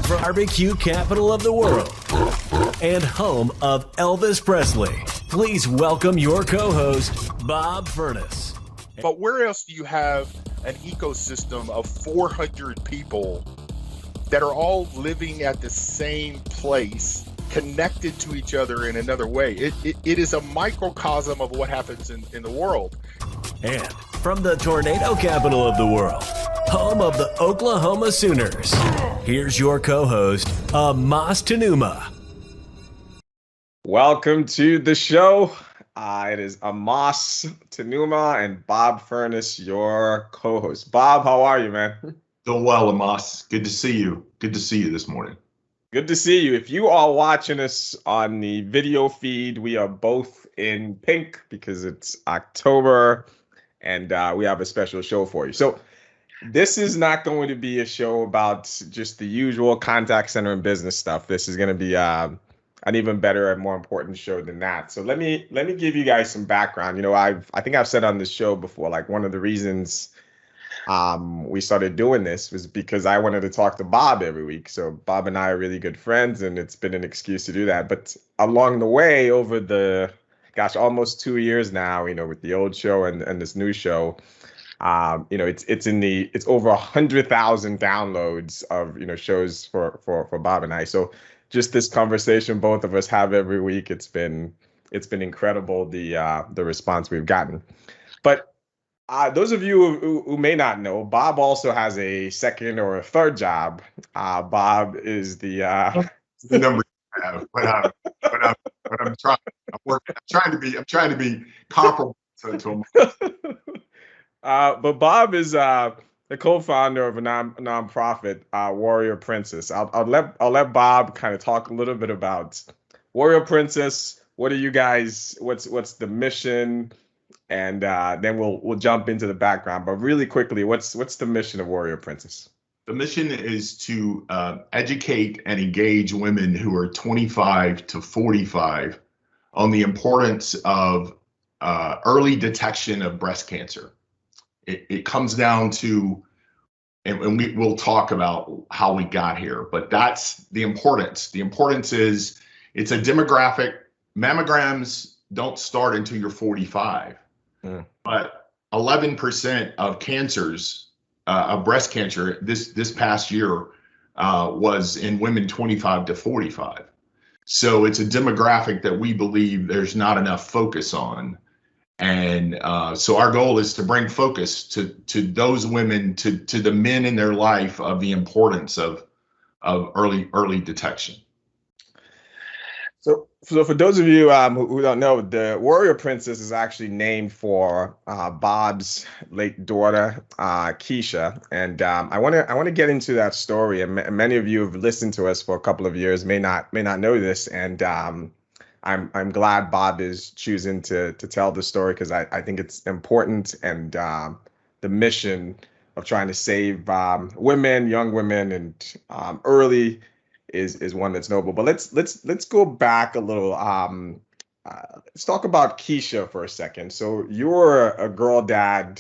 barbecue capital of the world and home of Elvis Presley. Please welcome your co-host, Bob Furness. But where else do you have an ecosystem of 400 people that are all living at the same place, connected to each other in another way? It is a microcosm of what happens in the world. And from the tornado capital of the world, home of the Oklahoma Sooners, here's your co-host, Amos Tanuma. Welcome to the show. It is Amos Tanuma and Bob Furness, your co-host. Bob, how are you, man? Doing well, Amos. Good to see you. Good to see you this morning. Good to see you. If you are watching us on the video feed, we are both in pink because it's October and we have a special show for you. So this is not going to be a show about just the usual contact center and business stuff. This is going to be an even better and more important show than that. So let me give you guys some background. You know, I think I've said on this show before, like one of the reasons we started doing this was because I wanted to talk to Bob every week. So Bob and I are really good friends, and it's been an excuse to do that. But along the way, over the almost 2 years now, you know, with the old show and this new show, you know, it's over 100,000 downloads of, you know, shows for Bob and I. So just this conversation both of us have every week, it's been incredible, the response we've gotten. But those of you who may not know, Bob also has a second or a third job. Bob is the number you have, but I'm trying. I'm trying to be comparable to him. But Bob is the co-founder of a nonprofit, Warrior Princess. I'll let Bob kind of talk a little bit about Warrior Princess. What are you guys? What's the mission? And then we'll jump into the background. But really quickly, what's the mission of Warrior Princess? The mission is to educate and engage women who are 25 to 45 on the importance of early detection of breast cancer. It comes down to, and we'll talk about how we got here, but that's the importance. The importance is it's a demographic. Mammograms don't start until you're 45. But 11% of cancers, of breast cancer this past year was in women 25 to 45. So it's a demographic that we believe there's not enough focus on. And so our goal is to bring focus to those women, to the men in their life, of the importance of early detection. So for those of you who don't know, the Warrior Princess is actually named for Bob's late daughter, Keesha, and I want to get into that story. And many of you have listened to us for a couple of years may not know this, and I'm glad Bob is choosing to tell the story because I think it's important, and the mission of trying to save young women, and early is one that's noble. But let's go back a little. Let's talk about Keesha for a second. So you were a girl dad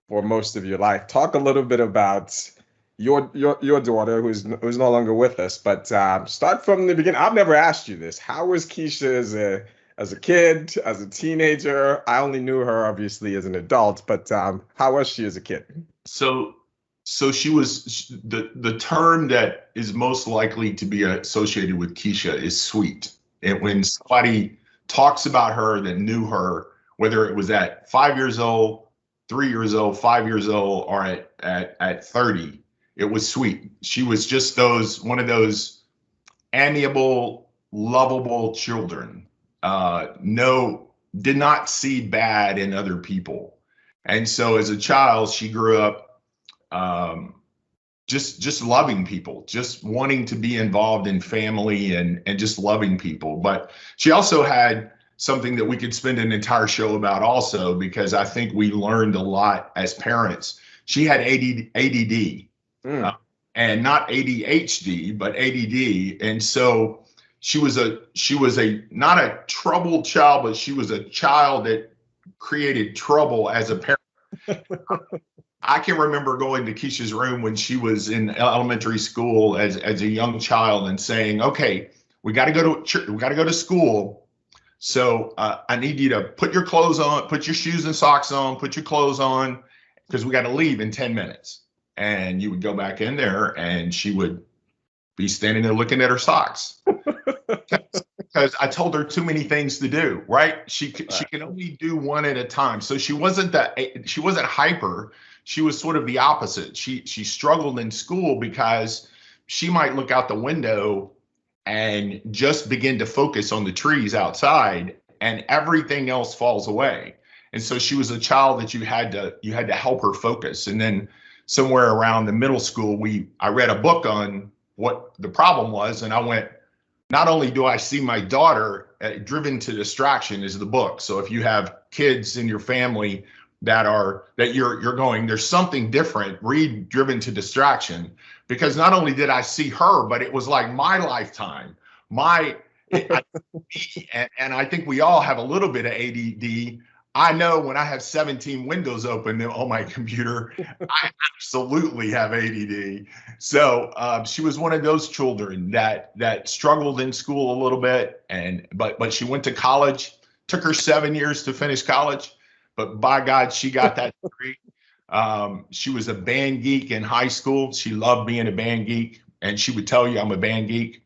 for most of your life. Talk a little bit about your daughter, who's no longer with us. But start from the beginning. I've never asked you this. How was Keesha as a kid, as a teenager? I only knew her obviously as an adult, but how was she as a kid? So she was, the term that is most likely to be associated with Keesha is sweet. And when somebody talks about her that knew her, whether it was at 5 years old, 3 years old, 5 years old, or at 30, it was sweet. She was just one of those amiable, lovable children. Did not see bad in other people. And so as a child, she grew up just loving people, just wanting to be involved in family and just loving people. But she also had something that we could spend an entire show about also, because I think we learned a lot as parents. She had ADD, and not ADHD, but ADD. And so she was not a troubled child, but she was a child that created trouble as a parent. I can remember going to Keisha's room when she was in elementary school as a young child and saying, "Okay, we got to go to church, we got to go to school. So I need you to put your clothes on, put your shoes and socks on, put your clothes on, because we got to leave in 10 minutes." And you would go back in there and she would be standing there looking at her socks. Because I told her too many things to do, right? She can only do one at a time. So she wasn't hyper. She was sort of the opposite. She struggled in school because she might look out the window and just begin to focus on the trees outside, and everything else falls away. And so she was a child that you had to help her focus. And then somewhere around the middle school, I read a book on what the problem was, and I went, not only do I see my daughter driven to distraction is the book. So if you have kids in your family that you're going, there's something different, read Driven to Distraction, because not only did I see her, but it was like my lifetime, and I think we all have a little bit of ADD. I know when I have 17 windows open on my computer, I absolutely have ADD. So she was one of those children that struggled in school a little bit, but she went to college. Took her 7 years to finish college, but by God, she got that degree. She was a band geek in high school. She loved being a band geek, and she would tell you, "I'm a band geek."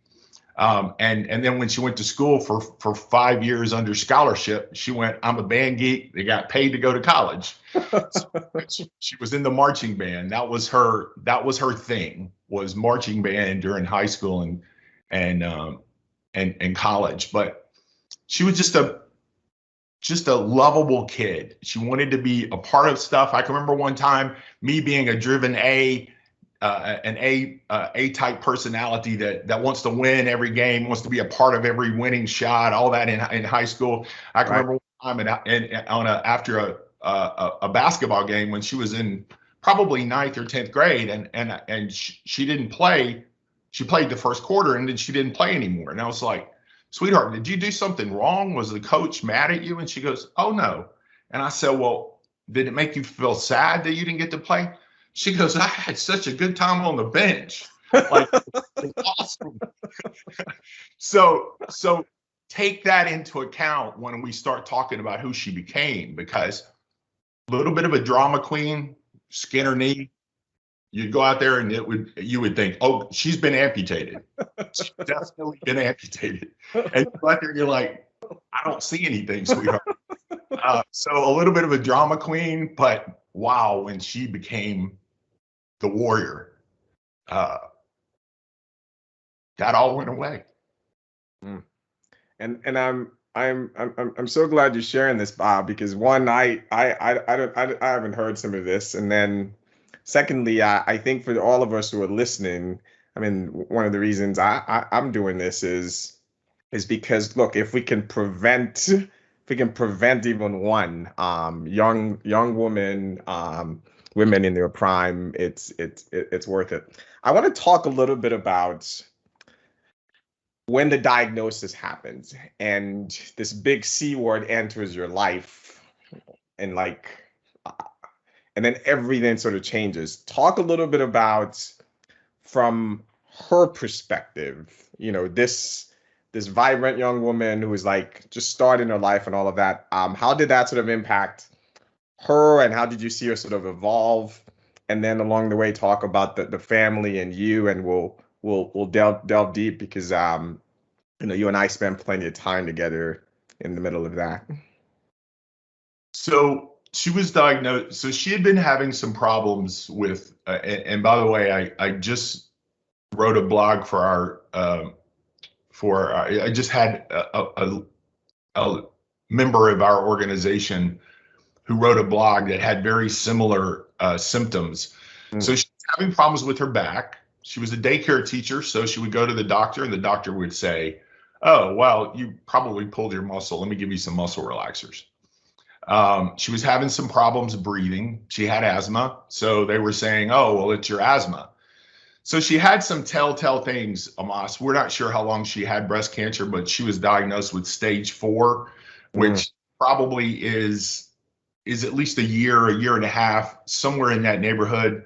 And then when she went to school for 5 years under scholarship, she went, "I'm a band geek." They got paid to go to college. So she was in the marching band. That was her thing, was marching band during high school and college. But she was just a lovable kid. She wanted to be a part of stuff. I can remember one time me being a driven an A-type personality that wants to win every game, wants to be a part of every winning shot, all that in high school. I can remember one time after a basketball game when she was in probably 9th or 10th grade, and she didn't play. She played the first quarter and then she didn't play anymore. And I was like, "Sweetheart, did you do something wrong? Was the coach mad at you?" And she goes, "Oh, no." And I said, "Well, did it make you feel sad that you didn't get to play?" She goes, "I had such a good time on the bench." Like, awesome. So take that into account when we start talking about who she became, because a little bit of a drama queen, skin her knee. You'd go out there and you would think, "Oh, she's been amputated." She's definitely been amputated. And you go out there and you're like, "I don't see anything, sweetheart." So a little bit of a drama queen, but wow, when she became the warrior, that all went away. And I'm so glad you're sharing this, Bob, because one, I haven't heard some of this, and then secondly, I think for all of us who are listening, I mean, one of the reasons I'm doing this is because, look, if we can prevent even one young woman, women in their prime, it's worth it. I want to talk a little bit about when the diagnosis happens and this big C word enters your life, and and then everything sort of changes. Talk a little bit about, from her perspective, this vibrant young woman who was like just starting her life and all of that. How did that sort of impact her, and how did you see her sort of evolve? And then along the way, talk about the family and you, and we'll delve deep, because you and I spent plenty of time together in the middle of that. So she was diagnosed. So she had been having some problems with, and by the way, I just wrote a blog for I just had a member of our organization who wrote a blog that had very similar symptoms. So she's having problems with her back. She was a daycare teacher, so she would go to the doctor, and the doctor would say, "Oh, well, you probably pulled your muscle. Let me give you some muscle relaxers." She was having some problems breathing. She had asthma, so they were saying, "Oh, well, it's your asthma." So she had some telltale things, Amos. We're not sure how long she had breast cancer, but she was diagnosed with stage 4, which probably is is at least a year and a half, somewhere in that neighborhood.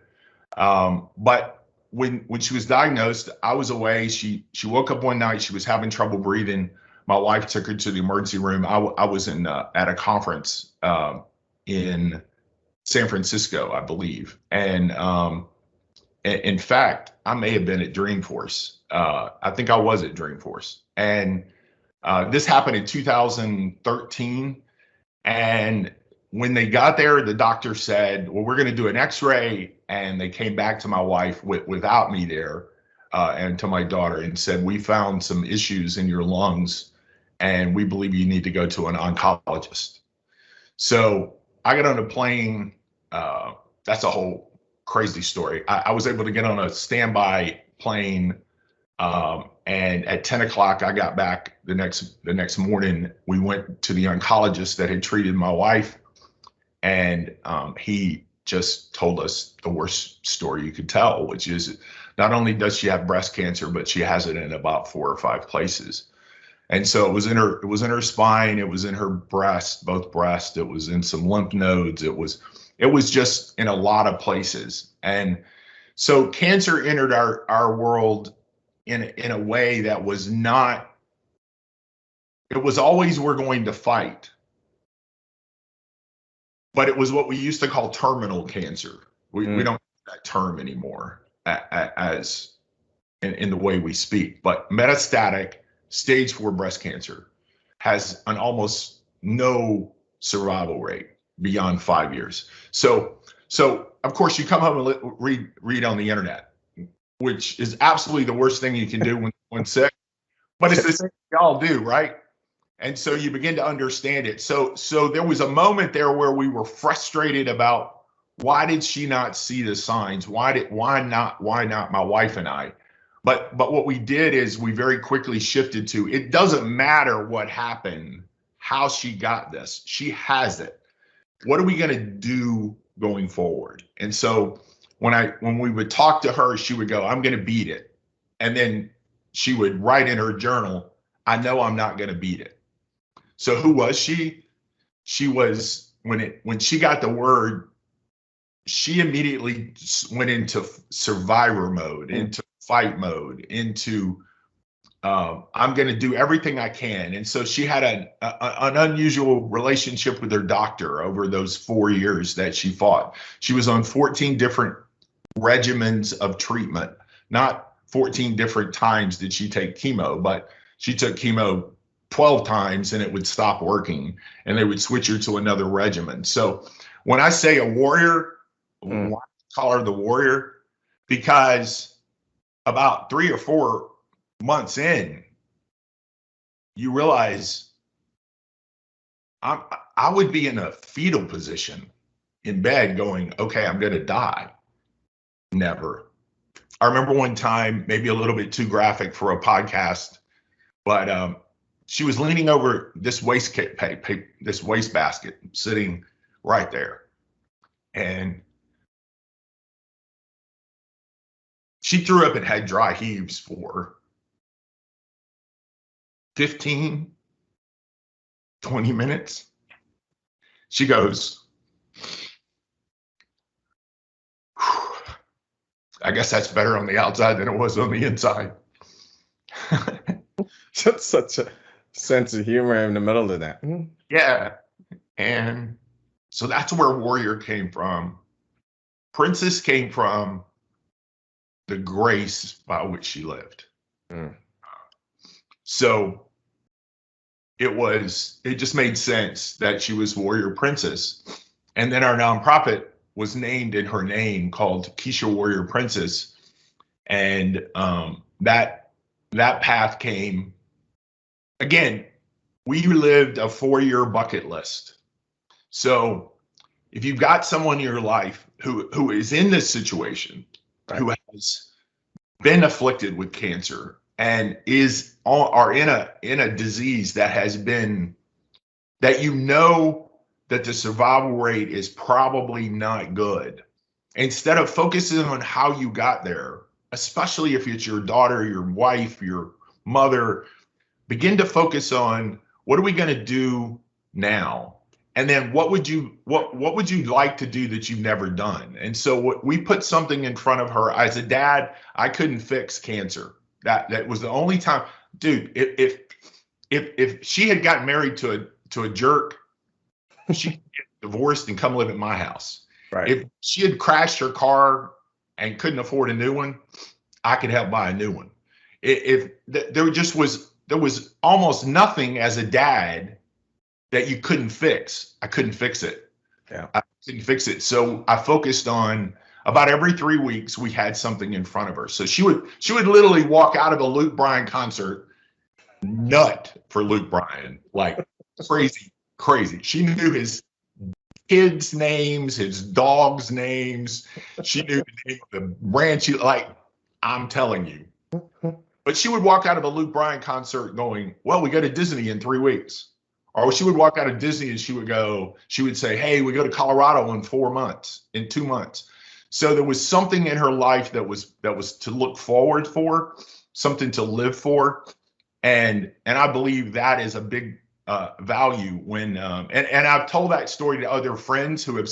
But when she was diagnosed, I was away. She woke up one night. She was having trouble breathing. My wife took her to the emergency room. I was at a conference in San Francisco, I believe, and in fact, I may have been at Dreamforce. I think I was at Dreamforce, and this happened in 2013. And when they got there, the doctor said, well, we're going to do an x-ray. And they came back to my wife without me there and to my daughter and said, we found some issues in your lungs and we believe you need to go to an oncologist. So I got on a plane. That's a whole crazy story. I was able to get on a standby plane. And at 10 o'clock, I got back the next morning. We went to the oncologist that had treated my wife, and he just told us the worst story you could tell, which is not only does she have breast cancer, but she has it in about 4 or 5 places. And so it was in her spine, it was in her breast, both breasts, it was in some lymph nodes, it was just in a lot of places. And so cancer entered our world in a way that was not, it was always, we're going to fight. But it was what we used to call terminal cancer. We don't use that term anymore as in the way we speak. But metastatic stage 4 breast cancer has an almost no survival rate beyond 5 years. So of course you come home and read on the internet, which is absolutely the worst thing you can do when sick, but it's the thing we all do, right? And so you begin to understand it. So there was a moment there where we were frustrated about, why did she not see the signs? Why not my wife and I? But what we did is we very quickly shifted to, it doesn't matter what happened, how she got this, she has it. What are we going to do going forward? And so when we would talk to her, she would go, I'm going to beat it. And then she would write in her journal, I know I'm not going to beat it. So who was she? She was, when she got the word, she immediately went into survivor mode, into fight mode, into I'm going to do everything I can. And so she had an unusual relationship with her doctor over those 4 years that she fought. She was on 14 different regimens of treatment. Not 14 different times did she take chemo, but she took chemo 12 times and it would stop working and they would switch her to another regimen. So when I say a warrior, why call her the warrior? Because about 3 or 4 months in, you realize I would be in a fetal position in bed going, okay, I'm going to die. Never. I remember one time, maybe a little bit too graphic for a podcast, but she was leaning over this wastebasket sitting right there. And she threw up and had dry heaves for 15, 20 minutes. She goes, I guess that's better on the outside than it was on the inside. That's such a sense of humor in the middle of that. Yeah. And so that's where warrior came from. Princess came from the grace by which she lived. So it just made sense that she was Warrior Princess. And then our nonprofit was named in her name, called Keesha Warrior Princess. And that path came, again, we lived a 4-year bucket list. So if you've got someone in your life who is in this situation, right, who has been afflicted with cancer and are in a disease that has been, that you know that the survival rate is probably not good, instead of focusing on how you got there, especially if it's your daughter, your wife, your mother, begin to focus on, what are we going to do now? And then what would you like to do that you've never done? And so we put something in front of her. As a dad, I couldn't fix cancer. That was the only time, dude. If she had gotten married to a jerk, she could get divorced and come live at my house. Right. If she had crashed her car and couldn't afford a new one, I could help buy a new one. There was almost nothing as a dad that you couldn't fix. I couldn't fix it. Yeah. I couldn't fix it. So I focused on, about every 3 weeks, we had something in front of her. So she would literally walk out of a Luke Bryan concert, nut for Luke Bryan, like crazy. She knew his kids' names, his dogs' names. She knew the name of the ranch. Like, I'm telling you. But she would walk out of a Luke Bryan concert going, well, we go to Disney in 3 weeks. Or she would walk out of Disney and she would say, hey, we go to Colorado in 2 months. So there was something in her life that was to look forward for, something to live for. And I believe that is a big value when, and I've told that story to other friends who have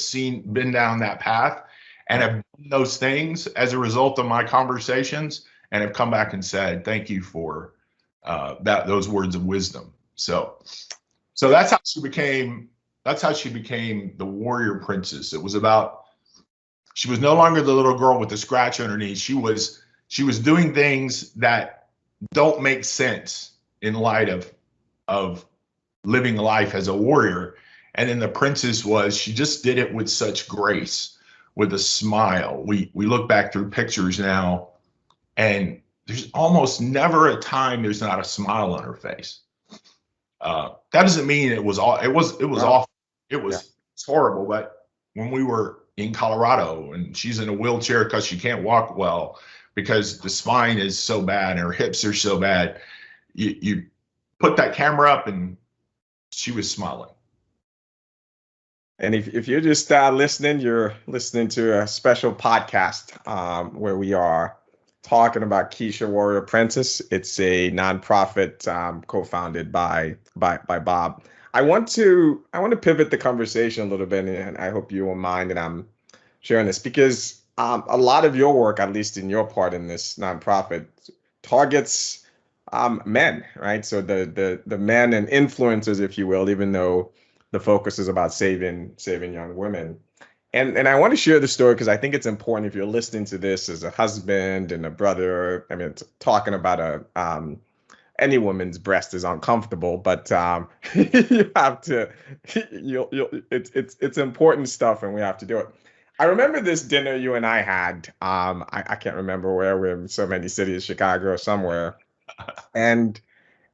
been down that path and have done those things as a result of my conversations, and have come back and said, thank you for those words of wisdom. So that's how she became the Warrior Princess. It was about, she was no longer the little girl with the scratch underneath. She was doing things that don't make sense in light of living life as a warrior. And then the princess she just did it with such grace, with a smile. We look back through pictures now, and there's almost never a time there's not a smile on her face. That doesn't mean it was awful. It's horrible. But when we were in Colorado and she's in a wheelchair because she can't walk well, because the spine is so bad and her hips are so bad, you put that camera up and she was smiling. And if you're just listening, you're listening to a special podcast where we are talking about Keesha Warrior Princess. It's a nonprofit co-founded by Bob. I want to pivot the conversation a little bit, and I hope you won't mind that I'm sharing this, because a lot of your work, at least in your part in this nonprofit, targets men, right? So the men and influencers, if you will, even though the focus is about saving young women. And I want to share the story because I think it's important if you're listening to this as a husband and a brother. I mean, it's talking about any woman's breast is uncomfortable, but you have to. It's important stuff, and we have to do it. I remember this dinner you and I had. I can't remember where. We're in so many cities, Chicago or somewhere, and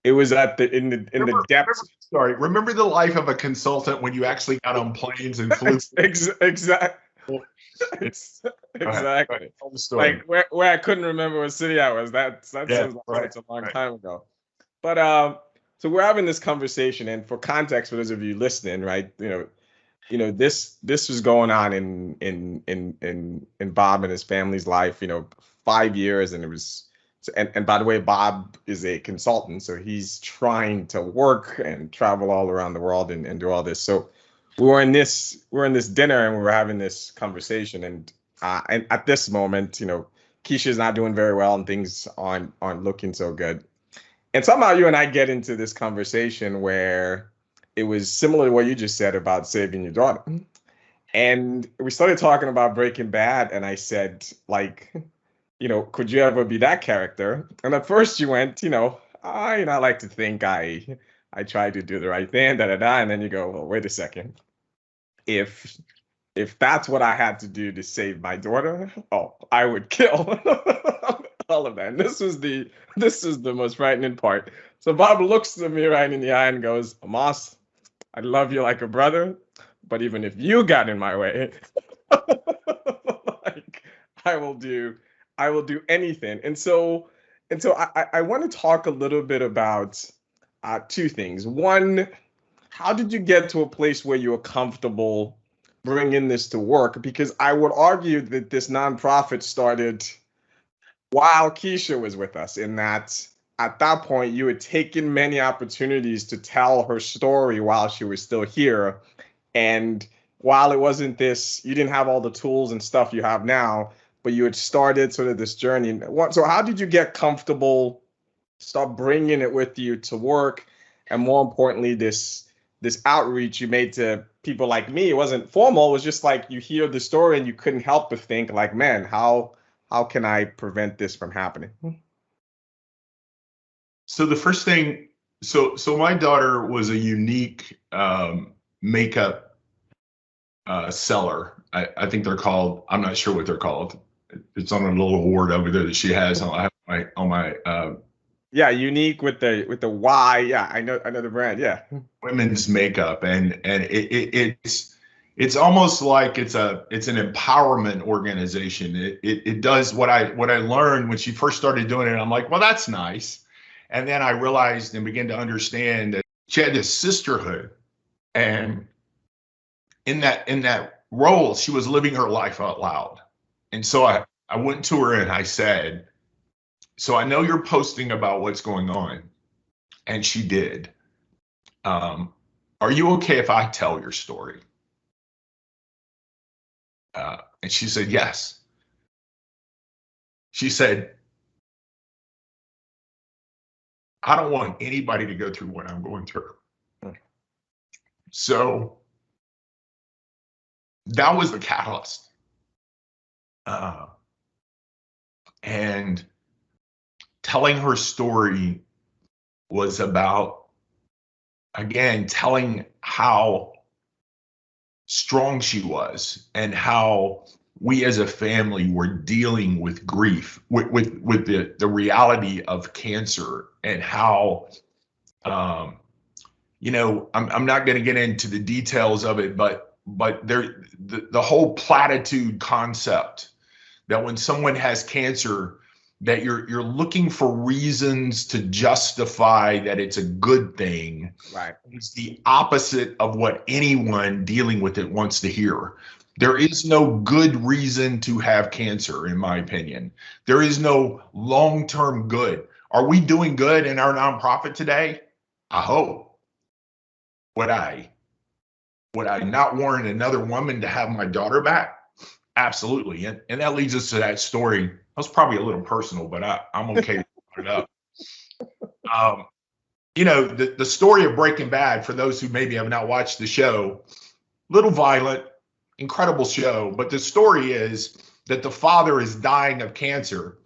it was in the depths. Sorry, remember the life of a consultant when you actually got on planes and flew? Exactly. Exactly. Like where I couldn't remember what city I was. That seems like it's a long time ago. But so we're having this conversation, and for context, for those of you listening, right? You know this was going on in Bob and his family's life. 5 years, and it was. And by the way, Bob is a consultant, so he's trying to work and travel all around the world and do all this. So we're in this dinner and we were having this conversation, and at this moment, Keisha's not doing very well and things aren't looking so good. And somehow you and I get into this conversation where it was similar to what you just said about saving your daughter. And we started talking about Breaking Bad, and I said, like, could you ever be that character? And at first you went, I like to think I try to do the right thing, and then you go, well, wait a second. If that's what I had to do to save my daughter, I would kill all of that. And this is the most frightening part. So Bob looks at me right in the eye and goes, Amos, I love you like a brother, but even if you got in my way, like I will do anything. And so I want to talk a little bit about two things. One, how did you get to a place where you were comfortable bringing this to work? Because I would argue that this nonprofit started while Keesha was with us, in that at that point you had taken many opportunities to tell her story while she was still here. And while it wasn't this, you didn't have all the tools and stuff you have now, but you had started sort of this journey. So how did you get comfortable, start bringing it with you to work, and more importantly, this outreach you made to people like me? It wasn't formal. It was just like you hear the story and you couldn't help but think like, man, how can I prevent this from happening? So the first thing, so my daughter was a unique makeup seller. I think they're called, I'm not sure what they're called. It's on a little award over there that she has on my yeah, unique with the Y. Yeah, I know the brand. Yeah, women's makeup, and it's almost like it's an empowerment organization. It does what I learned when she first started doing it. I'm like, well, that's nice, and then I realized and began to understand that she had this sisterhood, and in that role, she was living her life out loud. And so I went to her and I said, so I know you're posting about what's going on. And she did. Are you okay if I tell your story? And she said, yes. She said, I don't want anybody to go through what I'm going through. So that was the catalyst. And telling her story was about, again, telling how strong she was and how we as a family were dealing with grief, with the reality of cancer, and how, you know, I'm not going to get into the details of it, but the whole platitude concept that when someone has cancer, that you're looking for reasons to justify that it's a good thing. right. It's the opposite of what anyone dealing with it wants to hear. There is no good reason to have cancer, in my opinion. There is no long-term good. Are we doing good in our nonprofit today? I hope. Would I not want another woman to have my daughter back? Absolutely. And that leads us to that story. That was probably a little personal, but I'm okay to put it up. You know, the story of Breaking Bad, for those who maybe have not watched the show, little violent, incredible show. But the story is that the father is dying of cancer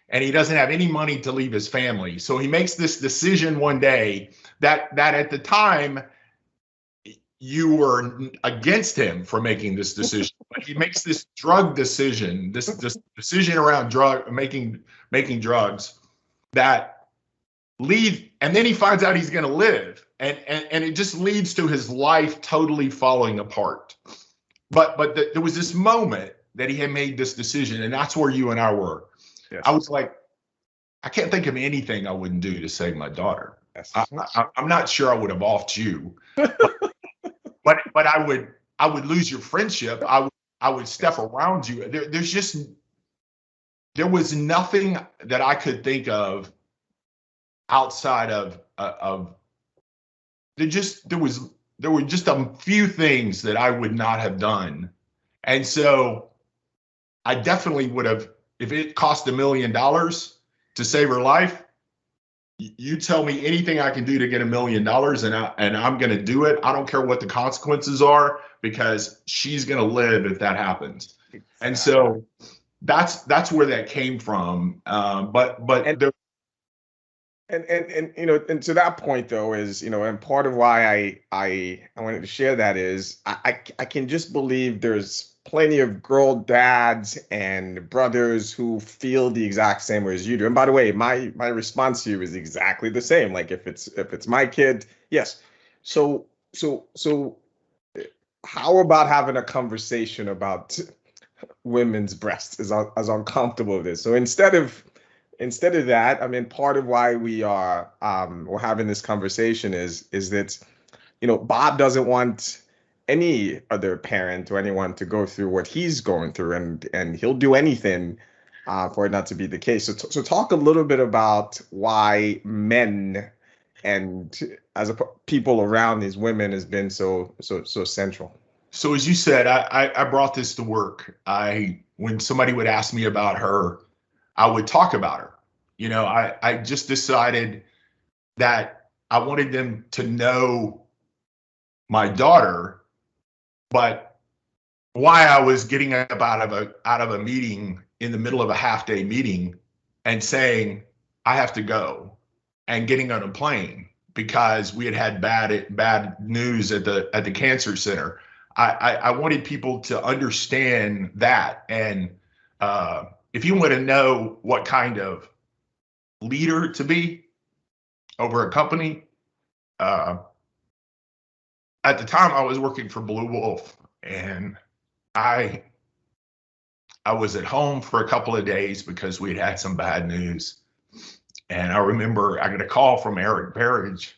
and he doesn't have any money to leave his family. So he makes this decision one day that at the time, you were against him for making this decision, but he makes this drug decision, this decision around making drugs that lead, and then he finds out he's going to live, and it just leads to his life totally falling apart. But there was this moment that he had made this decision, and that's where you and I were. Yes. I was like, I can't think of anything I wouldn't do to save my daughter. Yes. I'm not sure I would have offed you. But I would lose your friendship. I would step around you. There was nothing that I could think of outside of there were just a few things that I would not have done. And so I definitely would have, if it cost $1 million to save her life, you tell me anything I can do to get $1 million and I'm going to do it. I don't care what the consequences are, because she's going to live if that happens. Exactly. And so that's where that came from. And you know, and to that point though is, you know, and part of why I wanted to share that is I can just believe there's plenty of girl dads and brothers who feel the exact same way as you do. And by the way, my response to you is exactly the same. Like if it's my kid, yes. So how about having a conversation about women's breasts, as uncomfortable it is? So instead of that, I mean, part of why we're having this conversation is that, you know, Bob doesn't want any other parent or anyone to go through what he's going through, and he'll do anything for it not to be the case. So talk a little bit about why men and people around these women has been so central. So as you said, I brought this to work. When somebody would ask me about her, I would talk about her. You know, I just decided that I wanted them to know my daughter, but why I was getting up out of a meeting in the middle of a half-day meeting and saying I have to go, and getting on a plane because we had bad news at the cancer center. I wanted people to understand that, and if you want to know what kind of leader to be over a company, at the time I was working for Blue Wolf, and I was at home for a couple of days because we'd had some bad news. And I remember I got a call from Eric Barrage,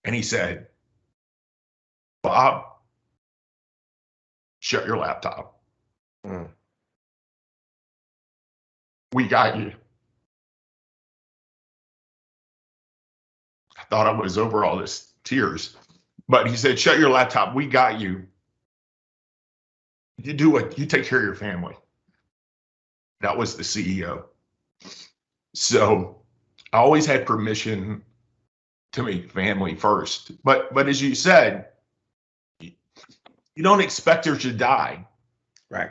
and he said, "Bob, shut your laptop. We got you." I thought I was over all this tears, but he said, "Shut your laptop. We got you. You do what you take care of your family." That was the CEO. So I always had permission to make family first. But as you said, you don't expect her to die. Right.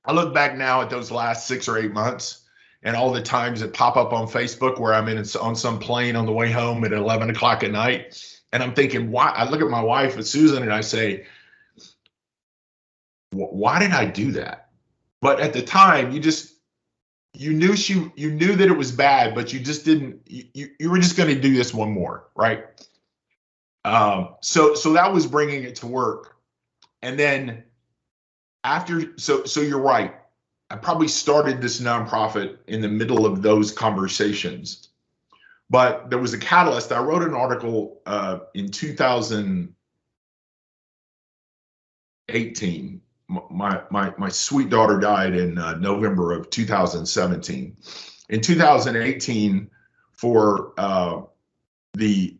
I look back now at those last 6 or 8 months and all the times that pop up on Facebook where I'm on some plane on the way home at 11 o'clock at night. And I'm thinking, why? I look at my wife and Susan and I say, why did I do that? But at the time, you knew that it was bad, but you just didn't, you were just going to do this one more, right? So that was bringing it to work. And then so you're right. I probably started this nonprofit in the middle of those conversations, but there was a catalyst. I wrote an article in 2018. My sweet daughter died in November of 2017. In 2018, for the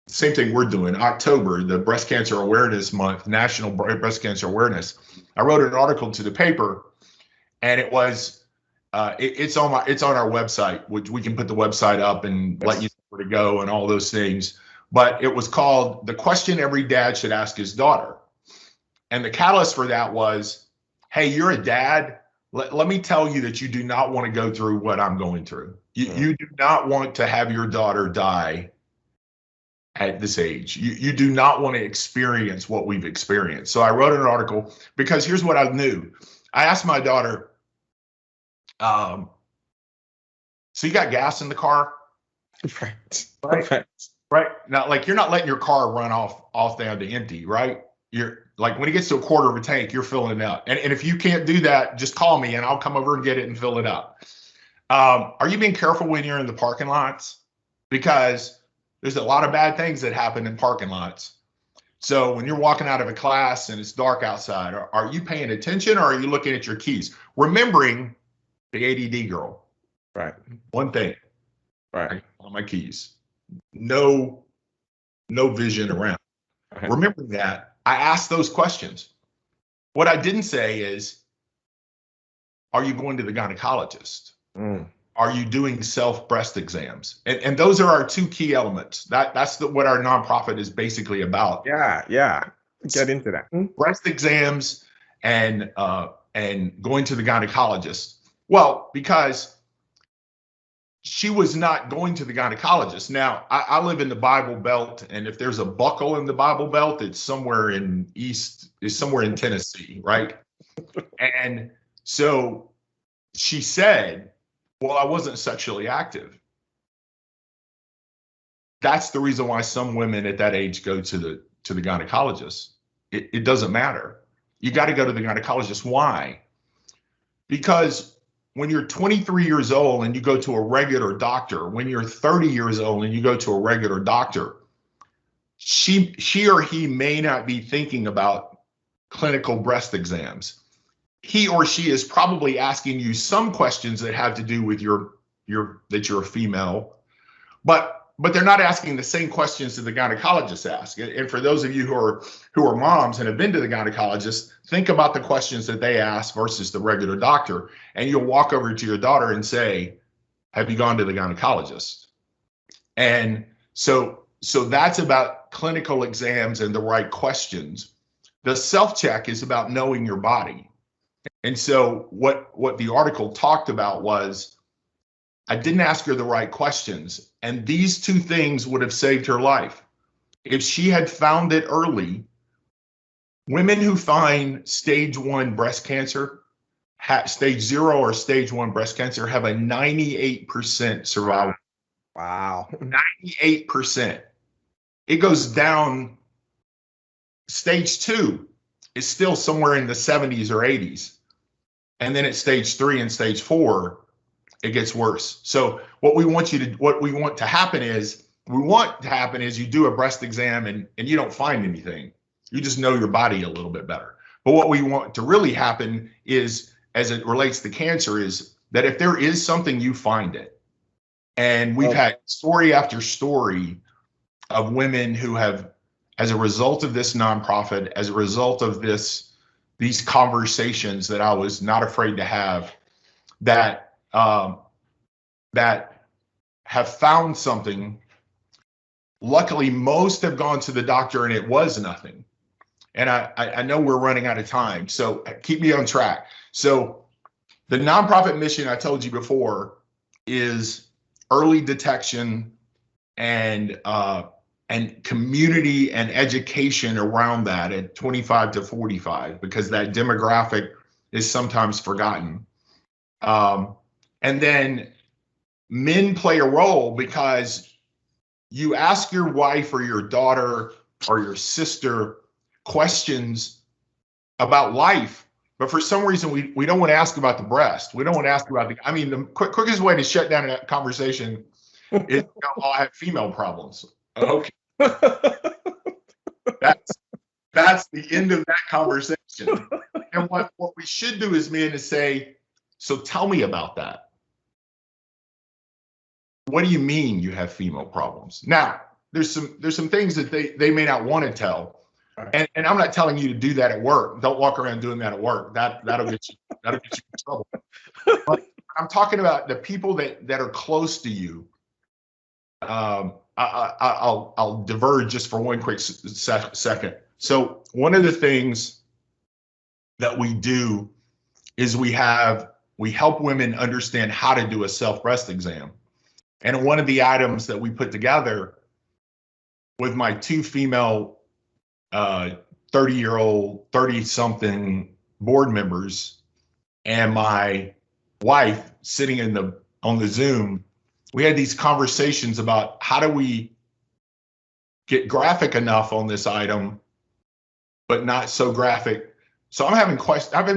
same thing we're doing, October, the Breast Cancer Awareness Month, National Breast Cancer Awareness, I wrote an article to the paper, and it was it's on our website, which we can put the website up and let you know where to go and all those things. But it was called "The Question Every Dad Should Ask His Daughter." And the catalyst for that was, hey, you're a dad. Let me tell you that you do not want to go through what I'm going through. You do not want to have your daughter die at this age. You do not want to experience what we've experienced. So I wrote an article because here's what I knew. I asked my daughter, so you got gas in the car? Right. Now, like, you're not letting your car run off down to empty, right? You're like, when it gets to a quarter of a tank, you're filling it up. And if you can't do that, just call me and I'll come over and get it and fill it up. Are you being careful when you're in the parking lots? Because there's a lot of bad things that happen in parking lots. So when you're walking out of a class and it's dark outside, are you paying attention or are you looking at your keys? Remembering the ADD girl. Right. One thing. Right. On my keys. No vision around. Okay. Remembering that, I asked those questions. What I didn't say is, are you going to the gynecologist? Are you doing self-breast exams? And those are our two key elements. That's what our nonprofit is basically about. Yeah. Get into that. Breast exams and going to the gynecologist. Well, because she was not going to the gynecologist. Now, I live in the Bible Belt, and if there's a buckle in the Bible Belt, it's somewhere in Tennessee, right? And so she said, well, I wasn't sexually active. That's the reason why some women at that age go to the gynecologist. It doesn't matter. You got to go to the gynecologist. Why? Because when you're 23 years old and you go to a regular doctor, when you're 30 years old and you go to a regular doctor, she or he may not be thinking about clinical breast exams. He or she is probably asking you some questions that have to do with that you're a female, but but they're not asking the same questions that the gynecologists ask. And for those of you who are moms and have been to the gynecologist, think about the questions that they ask versus the regular doctor. And you'll walk over to your daughter and say, have you gone to the gynecologist? And so that's about clinical exams and the right questions. The self-check is about knowing your body. And so what the article talked about was, I didn't ask her the right questions. And these two things would have saved her life. If she had found it early, women who find stage 1 breast cancer, stage 0 or stage 1 breast cancer, have a 98% survival. Wow. 98%. It goes down. Stage 2 is still somewhere in the 70s or 80s. And then at stage 3 and stage 4, it gets worse. So what we want to happen is you do a breast exam and you don't find anything. You just know your body a little bit better. But what we want to really happen is, as it relates to cancer, is that if there is something, you find it. And we've had story after story of women who have, as a result of this nonprofit, as a result of these conversations that I was not afraid to have, that have found something. Luckily, most have gone to the doctor and it was nothing. And I know we're running out of time, so keep me on track. So the nonprofit mission I told you before is early detection and community and education around that at 25 to 45, because that demographic is sometimes forgotten. And then men play a role, because you ask your wife or your daughter or your sister questions about life, but for some reason we don't want to ask about the breast. We don't want to ask about the quickest way to shut down a conversation is, oh, I have female problems. Okay. That's the end of that conversation. And what we should do as men is say, so tell me about that. What do you mean you have female problems? Now, there's some things that they may not want to tell. And I'm not telling you to do that at work. Don't walk around doing that at work. That'll get you in trouble. But I'm talking about the people that are close to you. I'll diverge just for one quick second. So one of the things that we do is we help women understand how to do a self-breast exam. And one of the items that we put together with my two female 30-something board members and my wife sitting on the Zoom, we had these conversations about how do we get graphic enough on this item, but not so graphic. So I'm having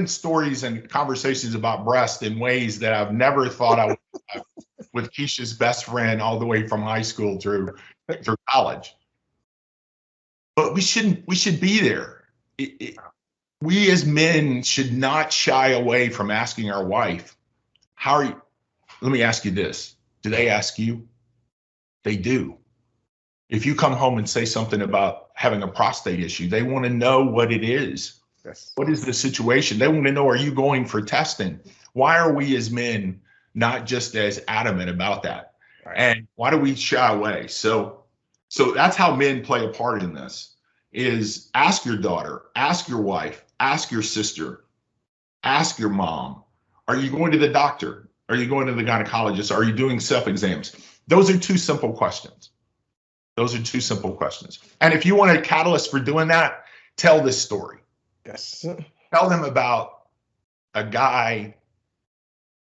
stories and conversations about breast in ways that I've never thought I would have with Keesha's best friend all the way from high school through college. But we should be there. We as men should not shy away from asking our wife, how are you? Let me ask you this. Do they ask you? They do. If you come home and say something about having a prostate issue, they want to know what it is. Yes. What is the situation? They want to know, are you going for testing? Why are we as men not just as adamant about that? Right. And why do we shy away? So that's how men play a part in this, is ask your daughter, ask your wife, ask your sister, ask your mom, are you going to the doctor? Are you going to the gynecologist? Are you doing self-exams? Those are two simple questions. And if you want a catalyst for doing that, tell this story. Yes. Tell them about a guy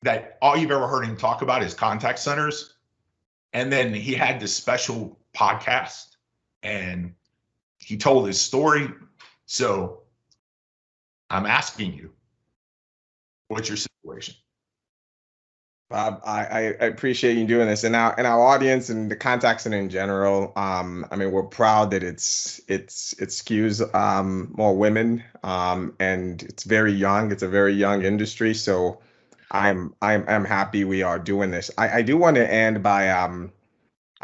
that all you've ever heard him talk about is contact centers. And then he had this special podcast and he told his story. So I'm asking you, what's your situation? Bob, I appreciate you doing this, and our audience and the contact center in general. I mean, we're proud that it skews more women, and it's very young. It's a very young industry, so I'm happy we are doing this. I do want to end by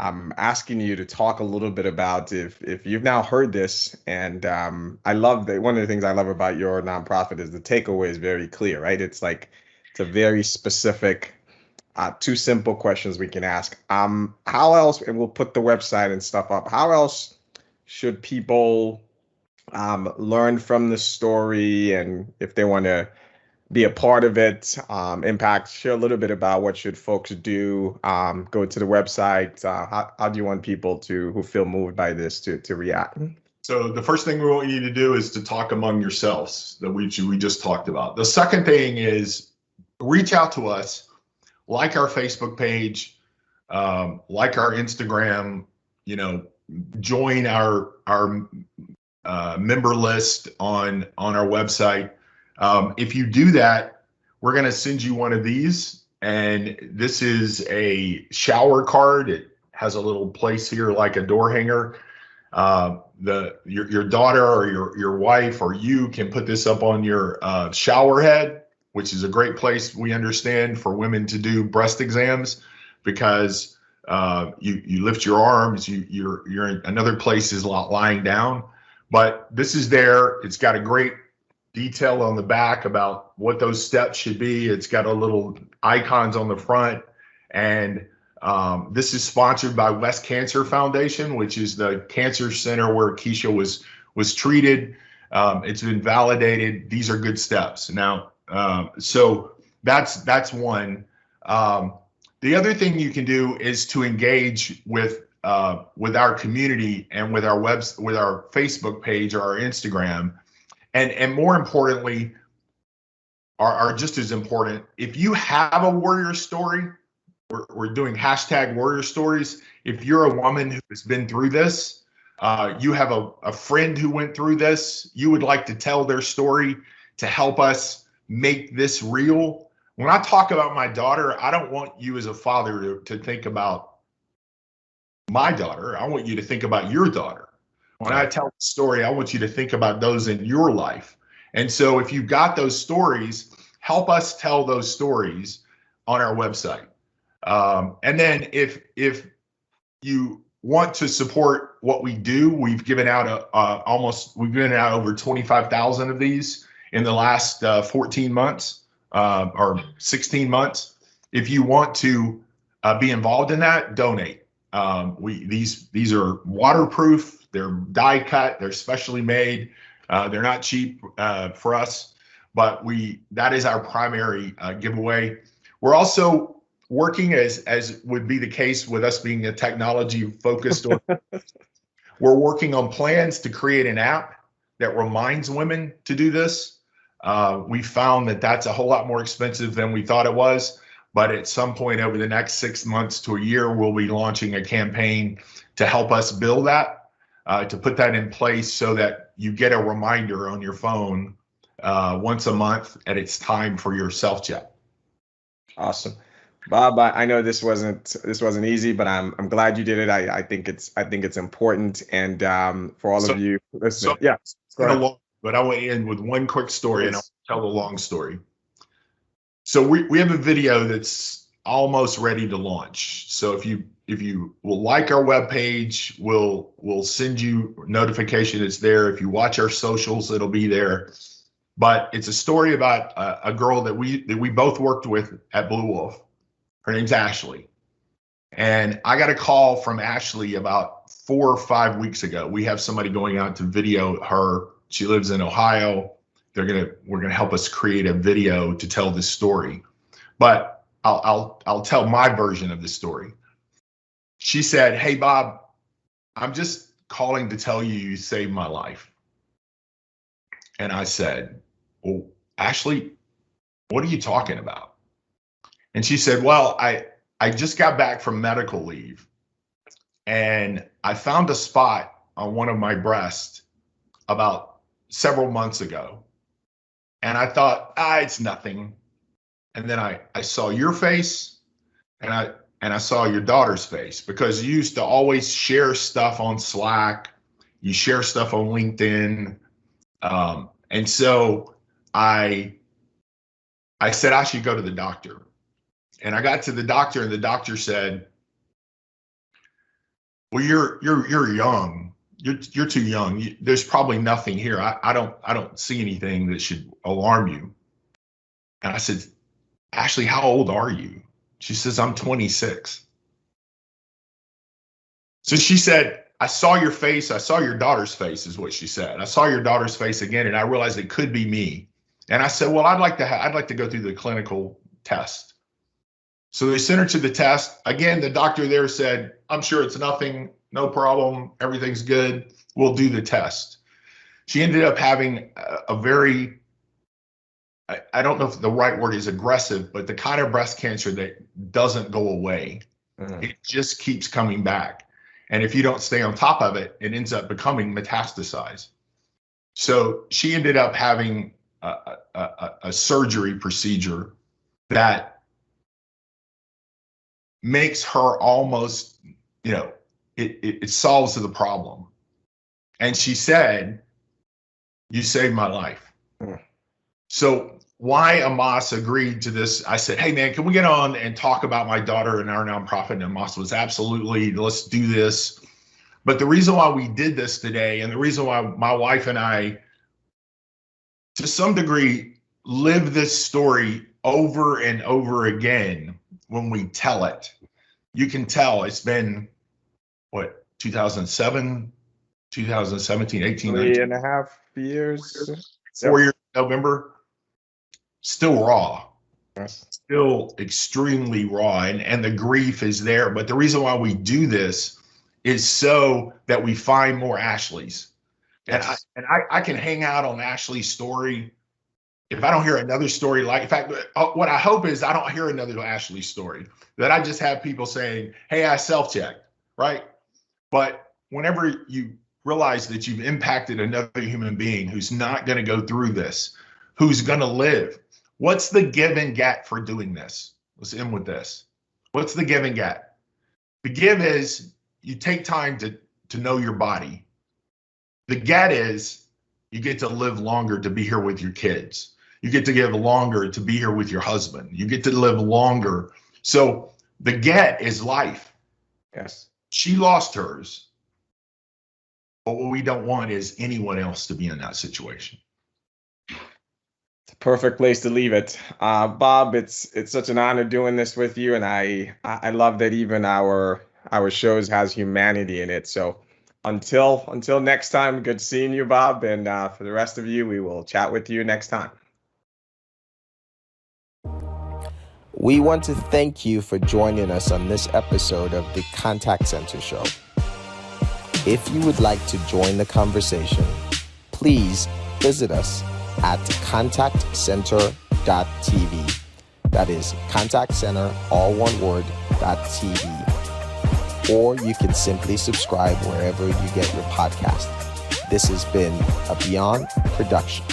I'm asking you to talk a little bit about if you've now heard this, and I love that one of the things I love about your nonprofit is the takeaway is very clear, right? It's like it's a very specific, two simple questions we can ask. How else, and we'll put the website and stuff up. How else should people learn from the story, and if they want to be a part of it, impact, share a little bit about what should folks do, go to the website. How do you want people who feel moved by this to react? So the first thing we want you to do is to talk among yourselves that we just talked about. The second thing is reach out to us, like our Facebook page, like our Instagram, join our member list on our website. If you do that, we're going to send you one of these, and this is a shower card. It has a little place here like a door hanger. Your daughter or your wife or you can put this up on your shower head, which is a great place, we understand, for women to do breast exams, because you lift your arms, you're in another place is lying down, but this is there. It's got a great detail on the back about what those steps should be. It's got a little icons on the front, and this is sponsored by West Cancer Foundation, which is the cancer center where Keesha was treated. It's been validated. These are good steps. Now, so that's one. The other thing you can do is to engage with our community and with our with our Facebook page or our Instagram. And more importantly, are just as important, if you have a warrior story, we're doing hashtag warrior stories. If you're a woman who has been through this, you have a friend who went through this, you would like to tell their story to help us make this real. When I talk about my daughter, I don't want you as a father to think about my daughter. I want you to think about your daughter. When I tell the story, I want you to think about those in your life. And so if you've got those stories, help us tell those stories on our website. And then if you want to support what we do, we've given out over 25,000 of these in the last 14 months or 16 months. If you want to be involved in that, donate. These are waterproof. They're die cut. They're specially made. They're not cheap for us, but that is our primary giveaway. We're also working, as would be the case with us being a technology focused. We're working on plans to create an app that reminds women to do this. We found that that's a whole lot more expensive than we thought it was. But at some point over the next 6 months to a year, we'll be launching a campaign to help us build that. To put that in place so that you get a reminder on your phone once a month, and it's time for your self-check. Awesome, Bob. I know this wasn't easy, but I'm glad you did it. I think it's important, and for all of you listening, yeah. But I want to end with one quick story, and I'll tell the long story. So we have a video that's almost ready to launch. So if you will like our webpage, we'll send you notification. It's there. If you watch our socials, it'll be there. But it's a story about a girl that we both worked with at Blue Wolf. Her name's Ashley. And I got a call from Ashley about 4 or 5 weeks ago. We have somebody going out to video her. She lives in Ohio. We're gonna help us create a video to tell this story. But I'll tell my version of the story. She said, "Hey, Bob, I'm just calling to tell you saved my life." And I said, "Well, Ashley, what are you talking about?" And she said, "Well, I just got back from medical leave, and I found a spot on one of my breasts about several months ago. And I thought, it's nothing. And then I saw your face, and I saw your daughter's face, because you used to always share stuff on Slack. You share stuff on LinkedIn. And so I said I should go to the doctor. And I got to the doctor, and the doctor said, well, you're young. You're too young. There's probably nothing here. I don't see anything that should alarm you. And I said, Ashley, how old are you? She says, I'm 26. So she said, I saw your face. I saw your daughter's face, is what she said. I saw your daughter's face again, and I realized it could be me. And I said, well, I'd like to go through the clinical test. So they sent her to the test. Again, the doctor there said, I'm sure it's nothing, no problem, everything's good. We'll do the test. She ended up having a very, I don't know if the right word is aggressive, but the kind of breast cancer that doesn't go away. It just keeps coming back. And if you don't stay on top of it, it ends up becoming metastasized. So she ended up having a surgery procedure that makes her almost, it solves the problem. And she said, you saved my life. So why Amos agreed to this, I said, hey man, can we get on and talk about my daughter and our nonprofit? And Amos was absolutely, let's do this. But the reason why we did this today, and the reason why my wife and I, to some degree, live this story over and over again when we tell it. You can tell it's been, 2007, 2017, 18, 19. 3.5 years. 4 years in November. Still raw. Yes. Still extremely raw. And the grief is there. But the reason why we do this is so that we find more Ashleys. Yes. And I can hang out on Ashley's story. If I don't hear another story, in fact, what I hope is I don't hear another Ashley story, that I just have people saying, hey, I self-checked, right? But whenever you realize that you've impacted another human being who's not going to go through this, who's going to live, what's the give and get for doing this? Let's end with this. What's the give and get? The give is you take time to know your body. The get is you get to live longer to be here with your kids. You get to live longer to be here with your husband. You get to live longer. So the get is life. Yes. She lost hers. But what we don't want is anyone else to be in that situation. It's a perfect place to leave it. Bob, it's such an honor doing this with you. And I love that even our shows has humanity in it. So until next time, good seeing you, Bob. And for the rest of you, we will chat with you next time. We want to thank you for joining us on this episode of the Contact Center Show. If you would like to join the conversation, please visit us at contactcenter.tv. That is Contact Center, all one word, .tv. Or you can simply subscribe wherever you get your podcast. This has been a Beyond production.